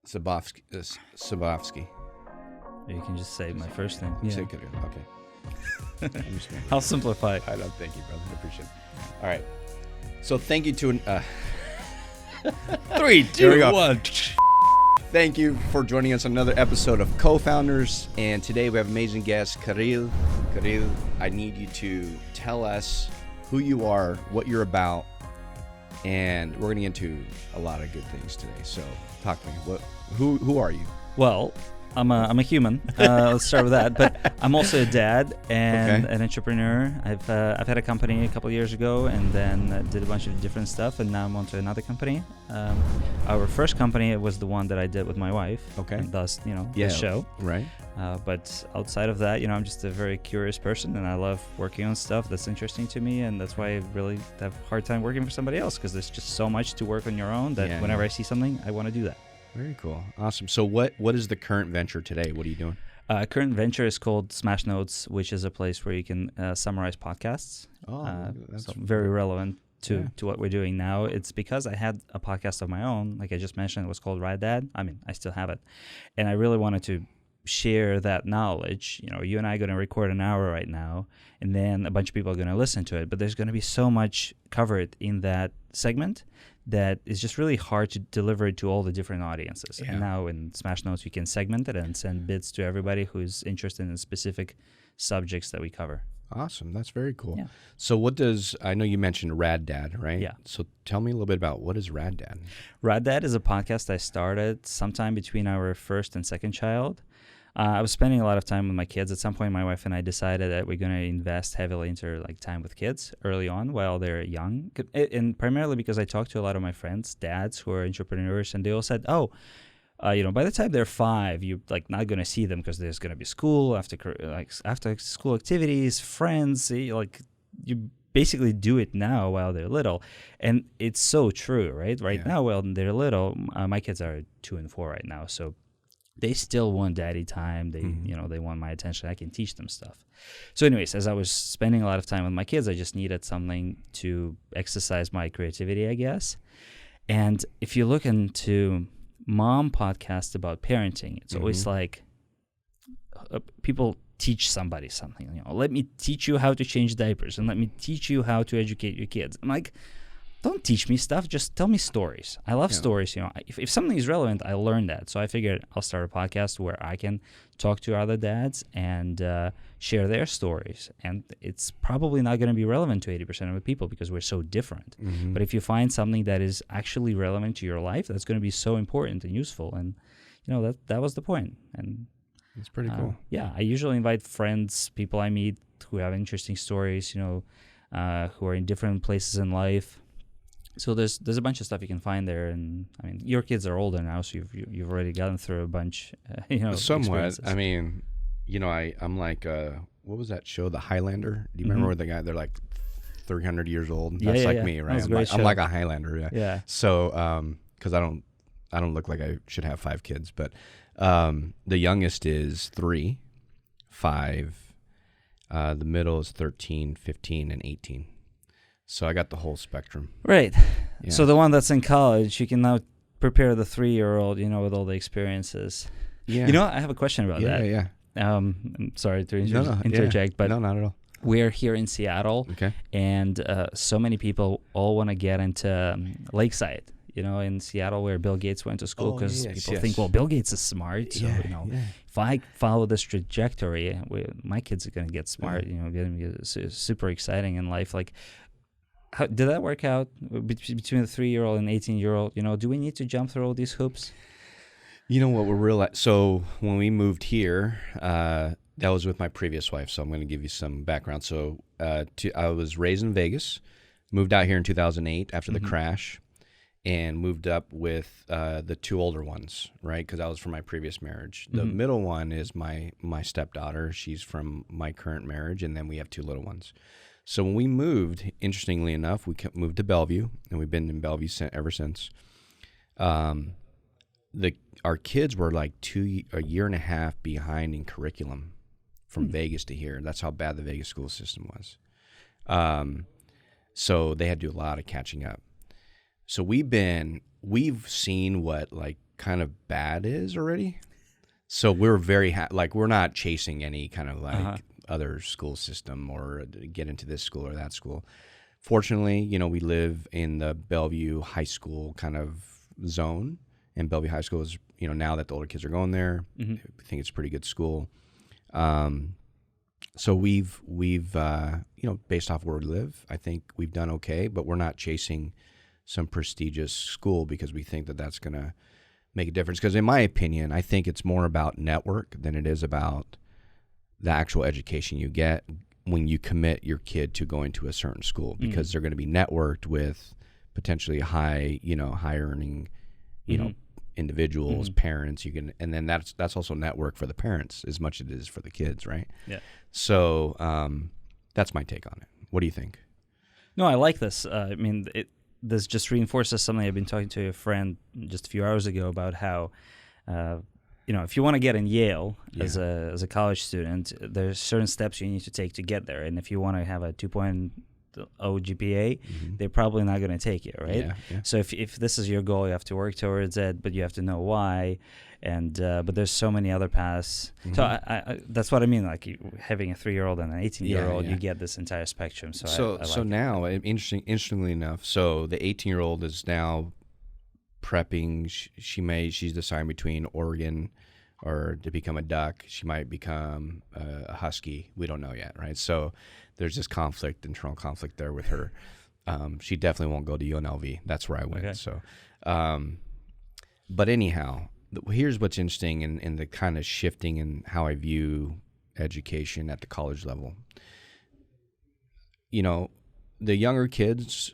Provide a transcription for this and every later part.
Zubovsky. You can just say my first name. You Yeah. say Kirill. Okay. I'm just I'll simplify. I love. Thank you, brother. I appreciate it. All right. So thank you to 3, Here we 2, go. 1. Thank you for joining us on another episode of Co-Founders. And today we have amazing guest, Kirill. Kirill, I need you to tell us who you are, what you're about, and we're going to get into a lot of good things today. So talk to me. Who are you? Well, I'm a human. Let's start with that. But I'm also a dad and an entrepreneur. I've had a company a couple of years ago, and then did a bunch of different stuff, and now I'm on to another company. Our first company was the one that I did with my wife. Okay. And thus, this show. Right. But outside of that, I'm just a very curious person, and I love working on stuff that's interesting to me, and that's why I really have a hard time working for somebody else, because there's just so much to work on your own that whenever I see something, I want to do that. Very cool. Awesome. So what is the current venture today? What are you doing? Current venture is called Smash Notes, which is a place where you can summarize podcasts. That's so very relevant to what we're doing now. It's because I had a podcast of my own, like I just mentioned. It was called Rad Dad. I mean, I still have it. And I really wanted to share that knowledge. You and I are going to record an hour right now, and then a bunch of people are going to listen to it. But there's going to be so much covered in that segment that is just really hard to deliver it to all the different audiences. Yeah. And now in Smash Notes, we can segment it and send bits to everybody who's interested in specific subjects that we cover. Awesome. That's very cool. Yeah. So I know you mentioned Rad Dad, right? Yeah. So tell me a little bit about what is Rad Dad? Rad Dad is a podcast I started sometime between our first and second child. I was spending a lot of time with my kids. At some point, my wife and I decided that we're going to invest heavily into time with kids early on while they're young, and primarily because I talked to a lot of my friends, dads who are entrepreneurs, and they all said, by the time they're 5, you're not going to see them because there's going to be school, after school activities, friends. You basically do it now while they're little, and it's so true, right? Now, while they're little, my kids are 2 and 4 right now, so they still want daddy time. They, they want my attention. I can teach them stuff. So anyways, as I was spending a lot of time with my kids, I just needed something to exercise my creativity, I guess. And if you look into mom podcasts about parenting, it's always like people teach somebody something. Let me teach you how to change diapers, and let me teach you how to educate your kids. I'm like, don't teach me stuff. Just tell me stories. I love stories. If something is relevant, I learn that. So I figured I'll start a podcast where I can talk to other dads and share their stories. And it's probably not going to be relevant to 80% of the people because we're so different. But if you find something that is actually relevant to your life, that's going to be so important and useful. And that was the point. And it's pretty cool. Yeah, I usually invite friends, people I meet who have interesting stories. Who are in different places in life. So there's a bunch of stuff you can find there, and I mean your kids are older now, so you've already gotten through a bunch, Somewhat. I mean, I'm like, what was that show, The Highlander? Do you remember where the guy? They're like 300 years old. That's me, right? I'm like a Highlander. Yeah. Yeah. So, because I don't look like I should have 5 kids, but the youngest is 3, 5. The middle is 13, 15, and 18. So I got the whole spectrum. Right. Yeah. So the one that's in college, you can now prepare the 3-year-old, with all the experiences. Yeah. I have a question about that. Yeah. I'm sorry to interject, but no, not at all. We're here in Seattle, and so many people all want to get into Lakeside. In Seattle, where Bill Gates went to school, because people think, well, Bill Gates is smart. So, if I follow this trajectory, my kids are going to get smart. Going to be super exciting in life. How did that work out between the 3-year-old and 18-year-old? Do we need to jump through all these hoops? What we're so when we moved here, that was with my previous wife. So I'm going to give you some background. So I was raised in Vegas, moved out here in 2008 after the crash, and moved up with the 2 older ones, right? Because that was from my previous marriage. The middle one is my stepdaughter. She's from my current marriage, and then we have 2 little ones. So when we moved, interestingly enough, we moved to Bellevue, and we've been in Bellevue ever since. Our kids were like a year and a half behind in curriculum from Vegas to here. That's how bad the Vegas school system was. So they had to do a lot of catching up. So we've seen what like kind of bad is already. So we're very like we're not chasing any kind of like other school system or get into this school or that school. Fortunately, you know, we live in the Bellevue High School kind of zone, and Bellevue High School is, you know, now that the older kids are going there, I think it's a pretty good school. So we've you know, based off where we live, I think we've done okay, but we're not chasing some prestigious school because we think that that's going to make a difference. Because in my opinion, I think it's more about network than it is about the actual education you get when you commit your kid to going to a certain school, because they're going to be networked with potentially high earning, you know, individuals, parents. You can, and then that's also network for the parents as much as it is for the kids, right? Yeah. So that's my take on it. What do you think? No, I like this. I mean, this just reinforces something I've been talking to a friend just a few hours ago about how, you know, if you want to get in Yale as a college student, there's certain steps you need to take to get there. And if you want to have a 2.0 GPA, they're probably not going to take it, right? Yeah. So if this is your goal, you have to work towards it, but you have to know why. And but there's so many other paths. So I that's what I mean. Like having a 3-year-old and an 18-year-old, you get this entire spectrum. So I like now, interestingly enough, so the 18-year-old is now prepping. She's deciding between Oregon or to become a duck. She might become a husky. We don't know yet, right? So there's this internal conflict there with her. She definitely won't go to UNLV. That's where I went. Okay. So, but anyhow, here's what's interesting in the kind of shifting in how I view education at the college level. You know, the younger kids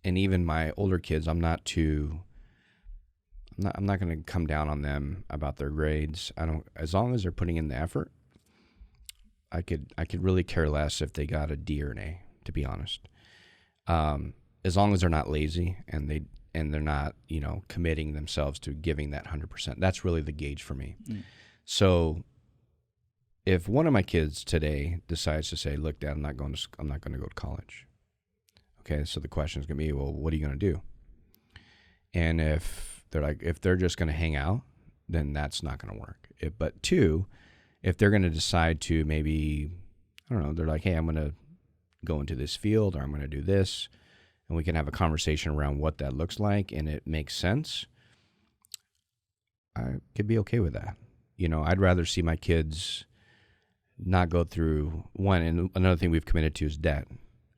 and even my older kids, I'm not going to come down on them about their grades. As long as they're putting in the effort, I could really care less if they got a D or an A, to be honest. As long as they're not lazy and they're not, you know, committing themselves to giving that 100%. That's really the gauge for me. So if one of my kids today decides to say, "Look, Dad, I'm not going to go to college." Okay, so the question is going to be, well, what are you going to do? And if they're just going to hang out, then that's not going to work. But two, if they're going to decide to maybe, I don't know, they're like, hey, I'm going to go into this field or I'm going to do this, and we can have a conversation around what that looks like and it makes sense, I could be okay with that. You know, I'd rather see my kids not go through one. And another thing we've committed to is debt.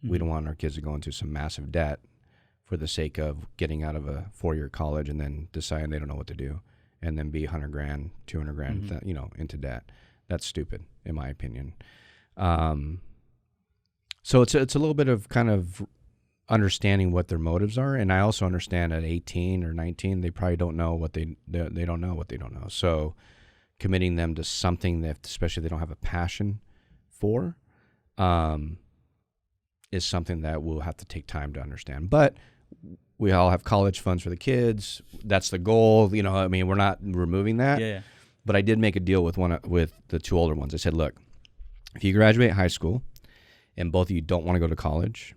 We don't want our kids to go into some massive debt for the sake of getting out of a 4-year college and then deciding they don't know what to do and then be $100,000, $200,000, you know, into debt. That's stupid, in my opinion. So it's a little bit of kind of understanding what their motives are, and I also understand at 18 or 19 they probably don't know what they don't know what they don't know. So committing them to something that, especially if they don't have a passion for, is something that we'll have to take time to understand. But we all have college funds for the kids. That's the goal. You know, I mean, we're not removing that. Yeah. But I did make a deal with the two older ones. I said, look, if you graduate high school and both of you don't want to go to college,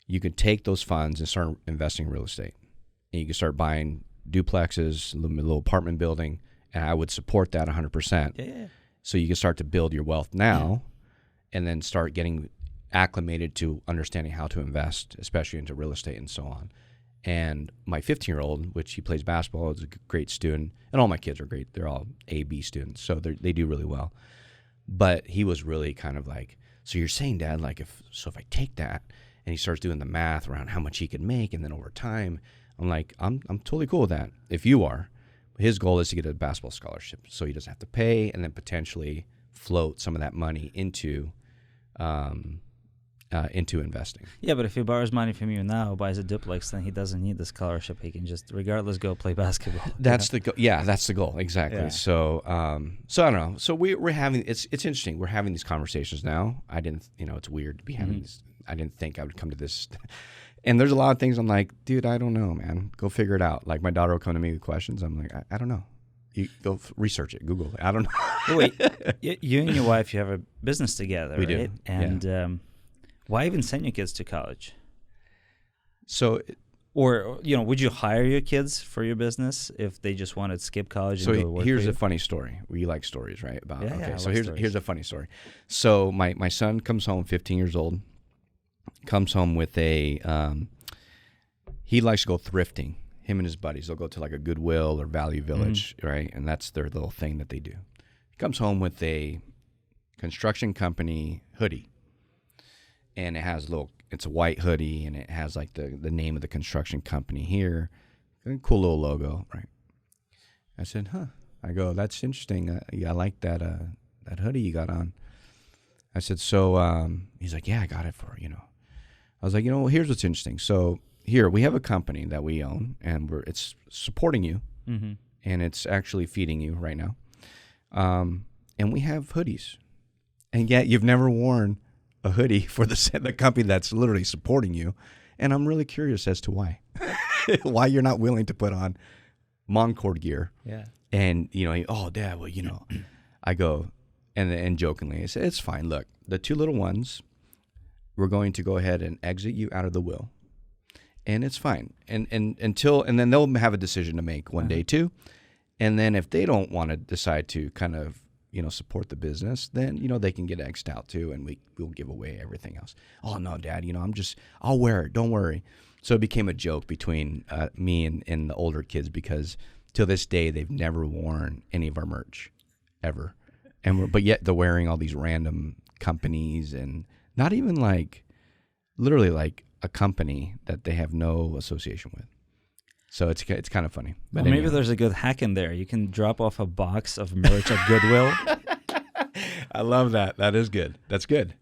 you can take those funds and start investing in real estate. And you can start buying duplexes, a little apartment building, and I would support that 100%. Yeah. So you can start to build your wealth now and then start getting acclimated to understanding how to invest, especially into real estate and so on. And my 15-year-old, which he plays basketball, is a great student, and all my kids are great. They're all A, B students, so they do really well. But he was really kind of like, so you're saying, Dad, like if I take that, and he starts doing the math around how much he can make, and then over time, I'm like, I'm totally cool with that. If you are, his goal is to get a basketball scholarship, so he doesn't have to pay, and then potentially float some of that money into investing. Yeah, but if he borrows money from you now, buys a duplex, then he doesn't need the scholarship. He can just, regardless, go play basketball. That's the goal. Yeah, that's the goal. Exactly. Yeah. So I don't know. So we're having, it's interesting. We're having these conversations now. I didn't, it's weird to be having these. I didn't think I would come to this. And there's a lot of things I'm like, dude, I don't know, man. Go figure it out. Like my daughter will come to me with questions. I'm like, I don't know. You go research it, Google it. I don't know. Wait, you and your wife, you have a business together, we right? do. And why even send your kids to college? So Or, would you hire your kids for your business if they just wanted to skip college and go to work? Here's for a you? funny story. We like stories, right? About Yeah, okay. I So love here's a funny story. So my son comes home, 15 years old, comes home with he likes to go thrifting. Him and his buddies, they'll go to like a Goodwill or Value Village, right? And that's their little thing that they do. He comes home with a construction company hoodie, and it's a white hoodie, and it has like the name of the construction company here. A cool little logo, right? I said, I go, that's interesting. Yeah, I like that hoodie you got on. I said, so he's like, yeah, I got it for, I was like, here's what's interesting. So here we have a company that we own, and it's supporting you, and it's actually feeding you right now. And we have hoodies, and yet you've never worn a hoodie for the company that's literally supporting you, and I'm really curious as to why. Why you're not willing to put on Moncord gear. Yeah. And oh, Dad, well, I go and jokingly I say, it's fine. Look, the two little ones, we're going to go ahead and exit you out of the will, and it's fine. And then they'll have a decision to make one day too, and then if they don't want to decide to kind of support the business, then they can get X'd out too, and we'll give away everything else. Oh no, Dad, I'll wear it. Don't worry. So it became a joke between me and the older kids, because till this day they've never worn any of our merch ever, but yet they're wearing all these random companies, and not even literally like a company that they have no association with. So it's kind of funny. But well, maybe there's a good hack in there. You can drop off a box of merch at Goodwill. I love that. That is good. That's good.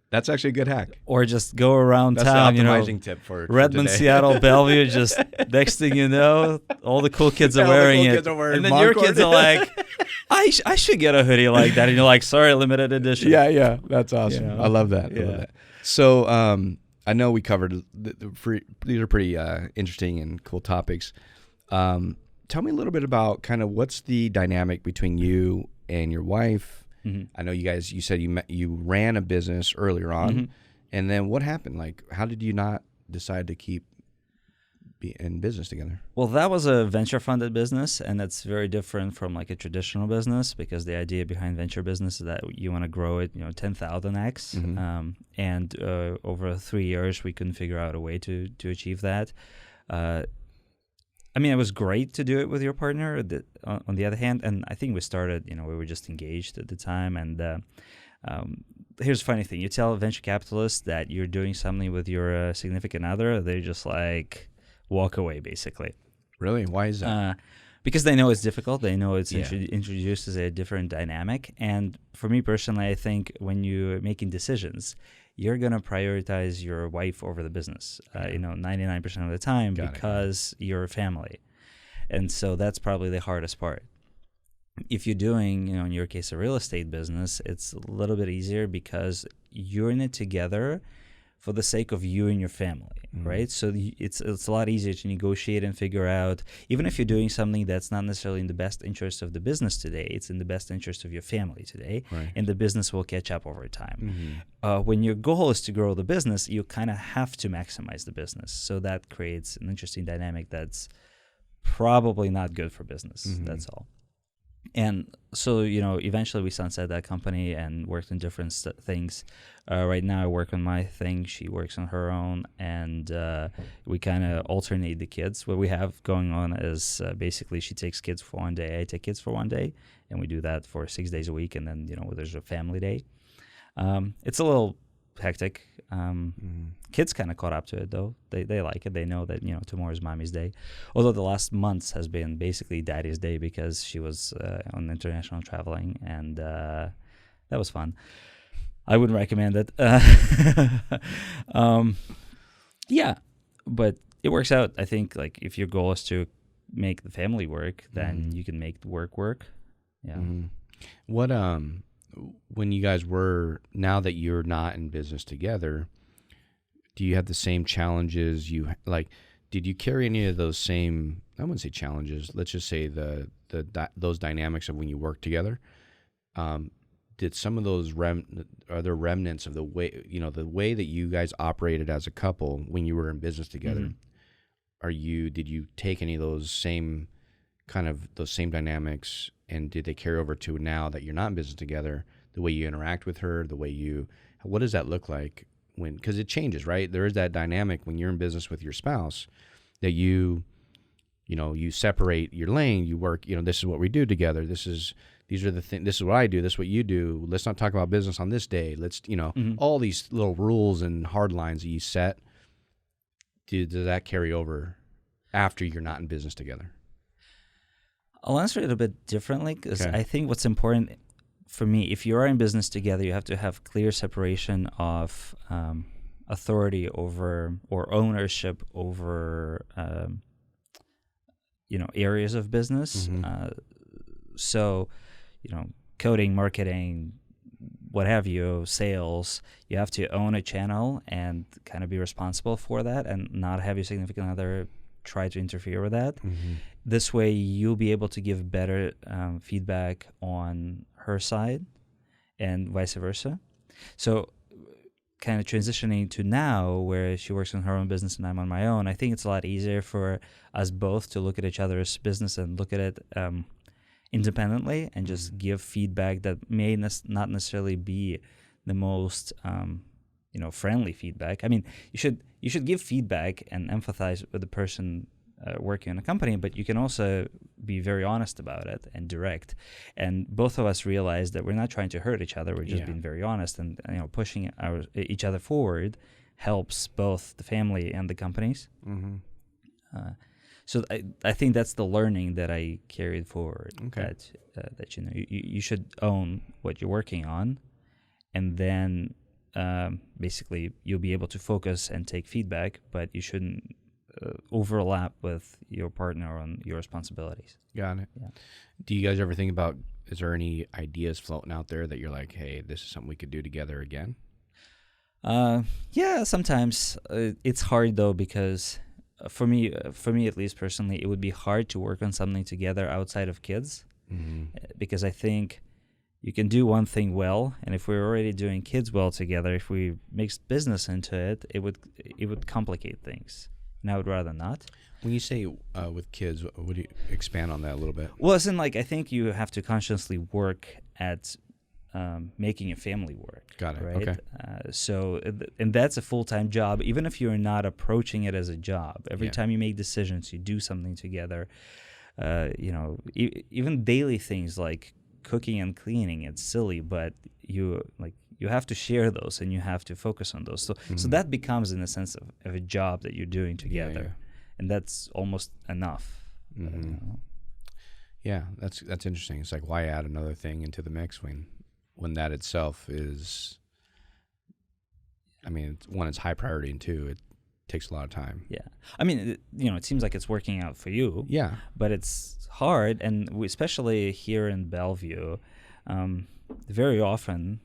That's actually a good hack. Or just go around That's town, the optimizing tip for Redmond, today. Seattle, Bellevue, just next thing you know, all the cool kids are wearing it. And then your kids are like, I should get a hoodie like that. And you're like, sorry, limited edition. Yeah. That's awesome. I love that. I love that. So I know we covered, these are pretty interesting and cool topics. Tell me a little bit about kind of what's the dynamic between you and your wife. I know you said you ran a business earlier on, and then what happened? Like, how did you not decide to keep be in business together? Well, that was a venture funded business, and it's very different from like a traditional business, because the idea behind venture business is that you want to grow it, 10,000x. And over 3 years, we couldn't figure out a way to achieve that. I mean, it was great to do it with your partner. On the other hand, and I think we started, we were just engaged at the time. And here's the funny thing. You tell venture capitalists that you're doing something with your significant other, they just like walk away, basically. Really? Why is that? Because they know it's difficult. They know it's introduces a different dynamic. And for me personally, I think when you're making decisions, you're going to prioritize your wife over the business, 99% of the time, because you're a family. And so that's probably the hardest part. If you're doing, in your case, a real estate business, it's a little bit easier because you're in it together for the sake of you and your family, right? So it's a lot easier to negotiate and figure out, even if you're doing something that's not necessarily in the best interest of the business today, it's in the best interest of your family today, and the business will catch up over time. When your goal is to grow the business, you kind of have to maximize the business. So that creates an interesting dynamic that's probably not good for business, that's all. And so, eventually we sunset that company and worked on different things. Right now I work on my thing, she works on her own, and we kind of alternate the kids. What we have going on is basically she takes kids for one day, I take kids for one day, and we do that for 6 days a week, and then, there's a family day. It's a little hectic. Kids kind of caught up to it, though. They like it. They know that, tomorrow's mommy's day. Although the last months has been basically daddy's day because she was on international traveling, and that was fun. I wouldn't recommend it. Yeah, but it works out. I think, like, if your goal is to make the family work, then you can make the work. Yeah. What, when you guys now that you're not in business together, do you have the same challenges did you carry any of those same, I wouldn't say challenges, let's just say those dynamics of when you work together? Did some of those are there remnants of the way, the way that you guys operated as a couple when you were in business together? did you take any of those same dynamics, and did they carry over to now that you're not in business together, the way you interact with her, what does that look like because it changes, right? There is that dynamic when you're in business with your spouse that you separate your lane, you work, this is what we do together. This is what I do, this is what you do. Let's not talk about business on this day. Let's, all these little rules and hard lines that you set. Does that carry over after you're not in business together? I'll answer it a bit differently because Okay. I think what's important for me, if you are in business together, you have to have clear separation of authority over or ownership over, areas of business. Mm-hmm. So, coding, marketing, what have you, sales, you have to own a channel and kind of be responsible for that and not have your significant other try to interfere with that. Mm-hmm. This way you'll be able to give better feedback on her side and vice versa. So kind of transitioning to now where she works on her own business and I'm on my own, I think it's a lot easier for us both to look at each other's business and look at it independently and just give feedback that may not necessarily be the most friendly feedback. I mean, you should give feedback and empathize with the person working in a company, but you can also be very honest about it and direct. And both of us realize that we're not trying to hurt each other. We're just being very honest, and pushing each other forward helps both the family and the companies. Mm-hmm. So I think that's the learning that I carried forward. Okay. That you should own what you're working on, and then basically you'll be able to focus and take feedback, but you shouldn't overlap with your partner on your responsibilities. Got it. Yeah. Do you guys ever think about, is there any ideas floating out there that you're like, hey, this is something we could do together again? Yeah, sometimes. It's hard though, because for me at least personally, it would be hard to work on something together outside of kids. Mm-hmm. Because I think you can do one thing well, and if we're already doing kids well together, if we mixed business into it, it would complicate things. And I would rather not. When you say with kids, would you expand on that a little bit? Well, as in, I think you have to consciously work at making a family work. Got it. Right? Okay. And that's a full-time job, even if you're not approaching it as a job. Every Yeah. time you make decisions, you do something together. Even daily things like cooking and cleaning, it's silly, but you have to share those and you have to focus on those. So that becomes, in a sense, of a job that you're doing together. And that's almost enough. Mm-hmm. Yeah, that's interesting. It's like, why add another thing into the mix when that itself is, I mean, one, it's high priority, and two, it takes a lot of time. Yeah. I mean, it seems like it's working out for you. Yeah. But it's hard, and especially here in Bellevue, very often,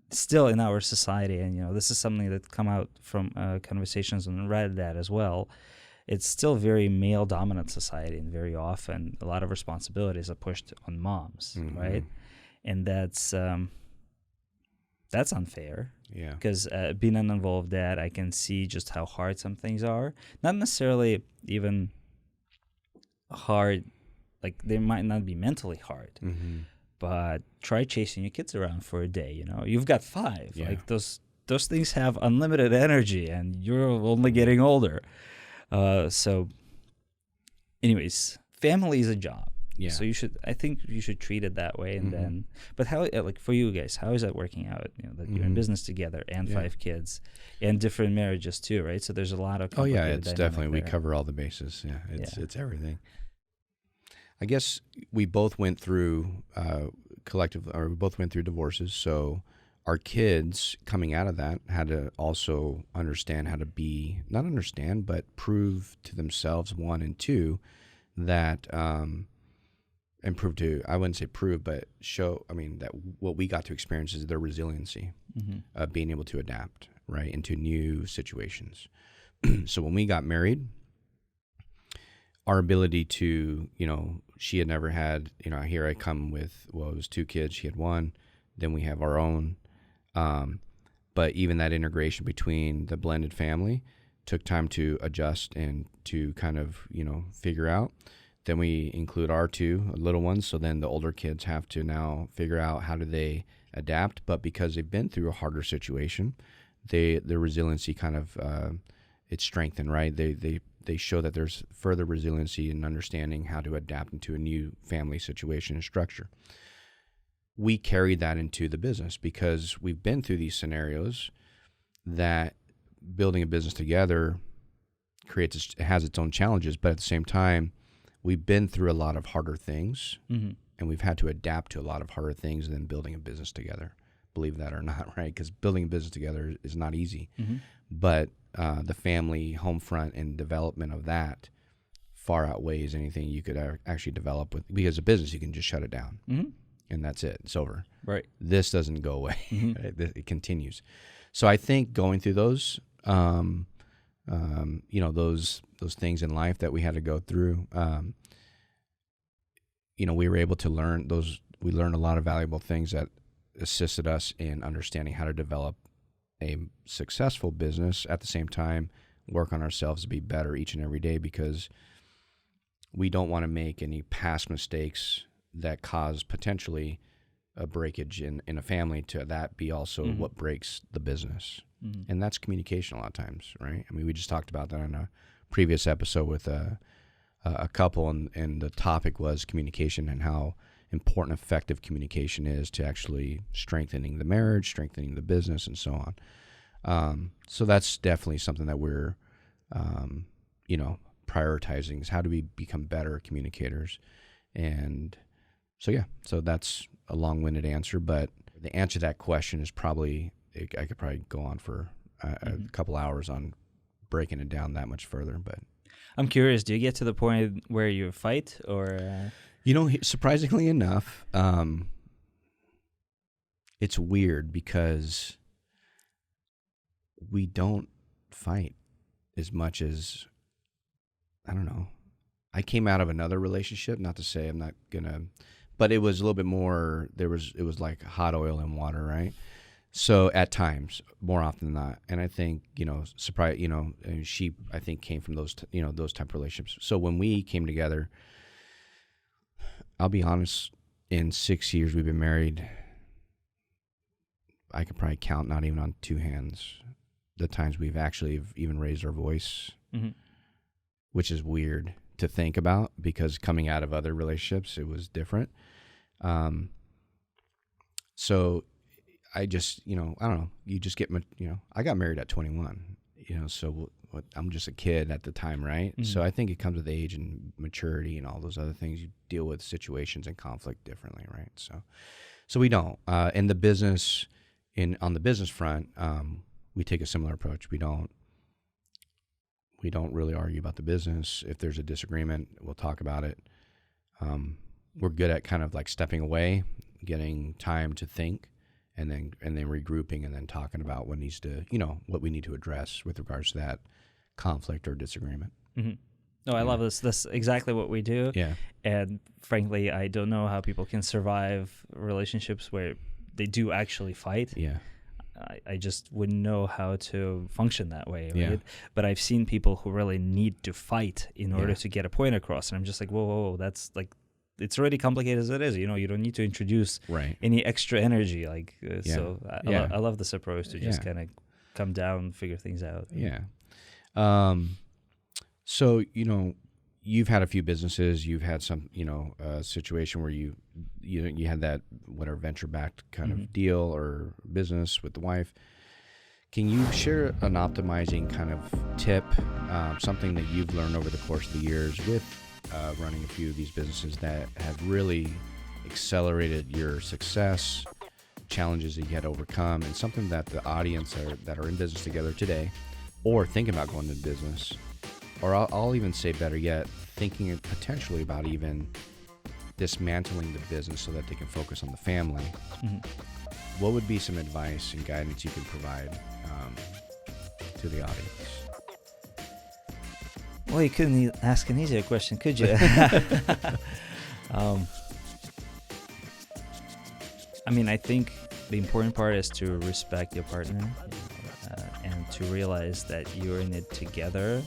still in our society, and this is something that come out from conversations on Rad Dad as well. It's still very male-dominant society, and very often a lot of responsibilities are pushed on moms, Mm-hmm. right? And that's unfair. Yeah. Because being an involved dad, I can see just how hard some things are. Not necessarily even hard, like they might not be mentally hard, Mm-hmm. but try chasing your kids around for a day. You've got 5. Yeah. Like those things have unlimited energy, and you're only getting older. So, anyways, family is a job. Yeah. So I think you should treat it that way, and Mm-hmm. then. But how, for you guys, how is that working out? That you're in Mm-hmm. business together and Yeah. 5 kids, and different marriages too, right? So there's a lot of. Oh yeah, complicated it's dynamic definitely, we there. cover all the bases. Yeah, Yeah. it's everything. I guess we both went through we both went through divorces, so our kids coming out of that had to also understand how to be, not understand, but prove to themselves, 1 and 2, that and prove to, I wouldn't say prove, but show, I mean, that what we got to experience is their resiliency, Mm-hmm. being able to adapt, right, into new situations. So when we got married, our ability to, she had never had, here I come with, well, it was 2 kids, she had 1, then we have our own. But even that integration between the blended family, took time to adjust and to kind of, figure out. Then we include our two little ones. So then the older kids have to now figure out how do they adapt. But because they've been through a harder situation, their resiliency kind of, it's strengthened, right? They show that there's further resiliency in understanding how to adapt into a new family situation and structure. We carried that into the business because we've been through these scenarios that building a business together has its own challenges, but at the same time, we've been through a lot of harder things, and we've had to adapt to a lot of harder things than building a business together, believe that or not, right? Because building a business together is not easy. But the family, home front, and development of that far outweighs anything you could actually develop with. Because a business, you can just shut it down, and that's it. It's over. Right. This doesn't go away. It continues. So I think going through those, those things in life that we had to go through, we were able to learn those. We learned a lot of valuable things that assisted us in understanding how to develop a successful business. At the same time, work on ourselves to be better each and every day, because we don't want to make any past mistakes that cause potentially a breakage in a family, to that be also what breaks the business. And that's communication a lot of times, right? I mean, we just talked about that in a previous episode with a couple, and the topic was communication and how important effective communication is to actually strengthening the marriage, strengthening the business, and so on. So that's definitely something that we're, prioritizing, is how do we become better communicators. And so that's a long-winded answer, but the answer to that question is probably, I could probably go on for a couple hours on breaking it down that much further. But I'm curious, do you get to the point where you fight, or? Surprisingly enough, it's weird because we don't fight as much as, I don't know. I came out of another relationship, not to say I'm not gonna, but it was a little bit more, it was like hot oil and water, right? So at times, more often than not. And I think, surprise, and she, I think, came from those type of relationships. So when we came together, I'll be honest, in 6 years we've been married, I could probably count, not even on two hands, the times we've actually even raised our voice, which is weird to think about, because coming out of other relationships, it was different. So I just, I don't know, you just get, I got married at 21, so I'm just a kid at the time, right? So I think it comes with age and maturity and all those other things. You deal with situations and conflict differently, right? So we don't. In the business, on the business front, we take a similar approach. We don't really argue about the business. If there's a disagreement, we'll talk about it. We're good at kind of like stepping away, getting time to think, and then regrouping, and then talking about what needs to, what we need to address with regards to that conflict or disagreement. No, I love this. That's exactly what we do. Yeah. And frankly, I don't know how people can survive relationships where they do actually fight. Yeah. I just wouldn't know how to function that way, right? Yeah. But I've seen people who really need to fight in order to get a point across, and I'm just like, whoa, that's like, it's already complicated as it is. You don't need to introduce any extra energy. So I love this approach to just kind of come down, figure things out. Yeah. So, you've had a few businesses. You've had some, a situation where you had that whatever venture-backed kind of deal or business with the wife. Can you share an optimizing kind of tip, something that you've learned over the course of the years with running a few of these businesses that have really accelerated your success, challenges that you had to overcome, and something that the audience that are in business together today, or thinking about going into business, or I'll even say better yet, thinking potentially about even dismantling the business so that they can focus on the family. What would be some advice and guidance you can provide to the audience? Well, you couldn't ask an easier question, could you? I mean, I think the important part is to respect your partner and to realize that you're in it together,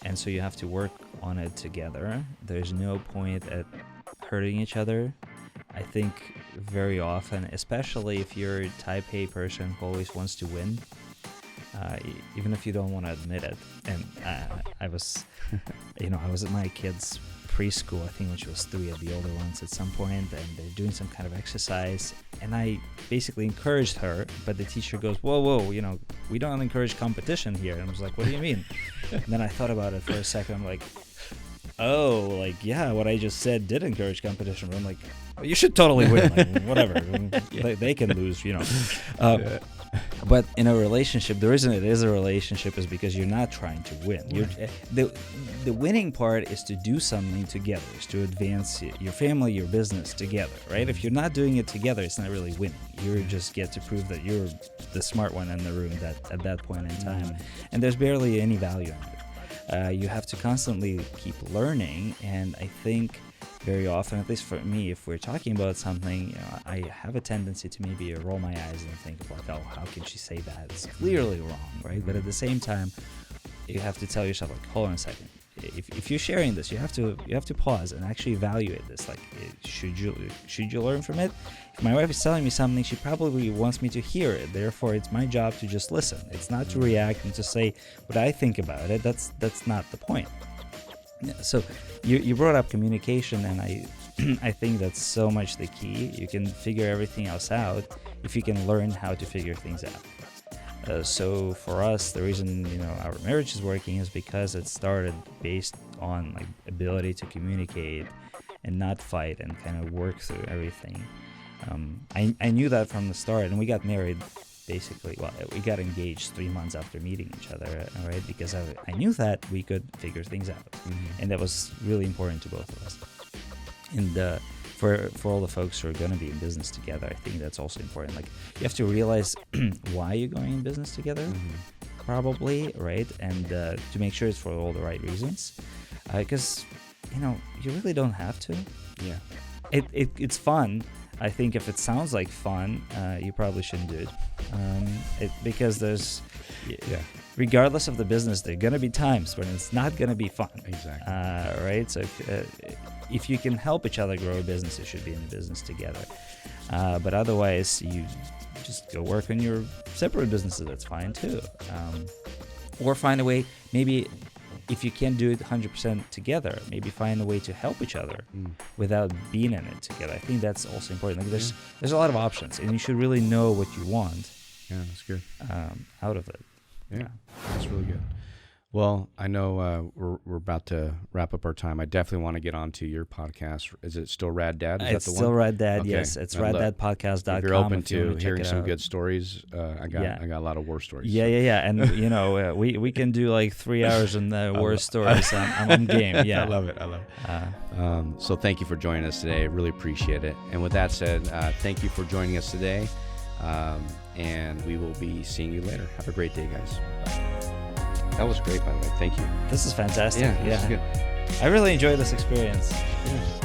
and so you have to work on it together. There's no point at hurting each other. I think very often, especially if you're a type A person who always wants to win, even if you don't want to admit it. And I was, I was at my kid's preschool, I think when she was 3, of the older ones at some point, and they're doing some kind of exercise, and I basically encouraged her, but the teacher goes, whoa, we don't encourage competition here. And I was like, what do you mean? And then I thought about it for a second. I'm like, oh, like, yeah, what I just said did encourage competition. But I'm like, well, you should totally win, like, whatever. They can lose, Yeah. But in a relationship, the reason it is a relationship is because you're not trying to win. The winning part is to do something together, is to advance your family, your business together, right? If you're not doing it together, it's not really winning. You just get to prove that you're the smart one in the room at that point in time. And there's barely any value in it. You have to constantly keep learning, and I think very often, at least for me, if we're talking about something, I have a tendency to maybe roll my eyes and think like, oh, how can she say that? It's clearly wrong, right? But at the same time, you have to tell yourself, like, hold on a second. If you're sharing this, you have to pause and actually evaluate this. Like, should you learn from it? If my wife is telling me something, she probably wants me to hear it. Therefore, it's my job to just listen. It's not to react and to say what I think about it. That's not the point. So you brought up communication, and I think that's so much the key. You can figure everything else out if you can learn how to figure things out. So for us, the reason our marriage is working is because it started based on like ability to communicate and not fight and kind of work through everything. I knew that from the start, and we got married. Basically, we got engaged 3 months after meeting each other, right? Because I knew that we could figure things out, and that was really important to both of us. And for all the folks who are going to be in business together, I think that's also important. Like, you have to realize why you're going in business together, probably, right? And to make sure it's for all the right reasons, because you really don't have to. Yeah, it's fun. I think if it sounds like fun, you probably shouldn't do it. Because there's, regardless of the business, there are going to be times when it's not going to be fun. Exactly. Right? So if you can help each other grow a business, you should be in a business together. But otherwise, you just go work on your separate businesses. That's fine too. Or find a way, maybe if you can't do it 100% together, maybe find a way to help each other without being in it together. I think that's also important. Like, there's a lot of options, and you should really know what you want. Yeah, that's good. Out of it. Yeah, that's really good. Well, I know we're about to wrap up our time. I definitely want to get on to your podcast. Is it still Rad Dad? Is It's that the still one? Rad Dad, Okay. yes. It's raddadpodcast.com. If you're open if you to hearing some good stories, I got a lot of war stories. Yeah. And, we can do like 3 hours in the war stories. I'm on game. Yeah. I love it. So thank you for joining us today. I really appreciate it. And with that said, thank you for joining us today. And we will be seeing you later. Have a great day, guys. That was great, by the way. Thank you. This is fantastic. Yeah, this is good. I really enjoyed this experience. Yeah.